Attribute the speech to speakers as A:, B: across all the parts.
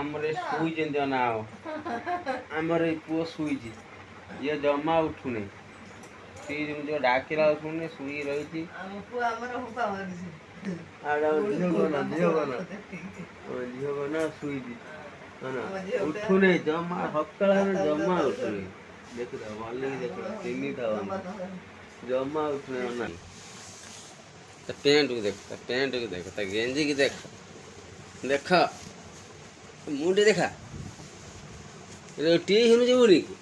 A: ଆମର ଏ ଶୋଇଛନ୍ତି ଅନା ଆଉ ଆମର ଏଇ ପୁଅ ଶୋଇଛି ଇଏ ଜମା ଉଠୁନି ସିଏ ଯେମିତି ଡାକିଲା ଶୁଣୁନି ଶୋଇ ରହିଛି ଝିଅ କନା ଶୋଇଛି ଉଠୁନି ଜମା ସକାଳ ଜମା ଉଠୁନି ଦେଖୁଥା ମଲ୍ଲିକ ଦେଖ କେମିତି ଜମା ଉଠୁନି ଅନା ତା ପ୍ୟାଣ୍ଟକୁ ଦେଖ ତା ପ୍ୟାଣ୍ଟକୁ ଦେଖ ତା ଗେଞ୍ଜିକି ଦେଖ ଦେଖ ମୁଣ୍ଡି ଦେଖା ଟିଉସନ ଯିବୁନି କି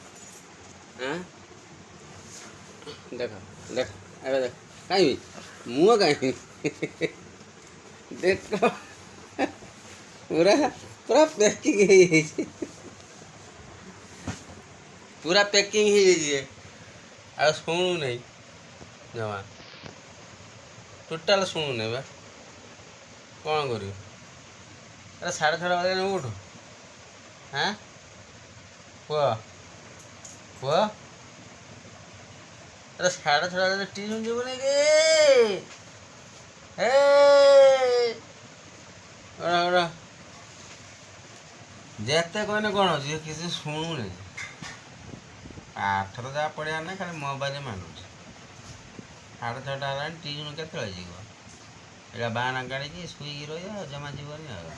A: ଦେଖ ଦେଖ ଏବେ ଦେଖ କାହିଁକି ମୁହଁ କାହିଁକି ଦେଖ ପୁରା ପୁରା ପ୍ୟାକିଂ ହେଇଯାଇଛି ପୁରା ପ୍ୟାକିଂ ହେଇଯାଇଛି ଆଉ ଶୁଣୁନାହିଁ ଜମା ଟୋଟାଲ ଶୁଣୁନାହିଁ ବା କ'ଣ କରିବୁ ଆରେ 6:30 ବାଜିଲାଣି ଉଠୁ ପୁଅ ପୁଅ ଆରେ 6:30 ବାଜିଲେ ଟିଉସନ ଯିବୁନି କି ଯେତେ କହିଲେ କ'ଣ ଅଛି କିଛି ଶୁଣୁନି ପାଠର ଯାହା ପଢ଼ିବାର ନାହିଁ ଖାଲି ମୋବାଇଲ ମାନୁଛି 6:30 ହେଲାଣି ଟିଉସନ କେତେବେଳେ ଯିବ ଏଇଟା ବାହାନା କାଢ଼ିକି ଶୋଇକି ରହିବ ଜମା ଯିବନି ଆଉ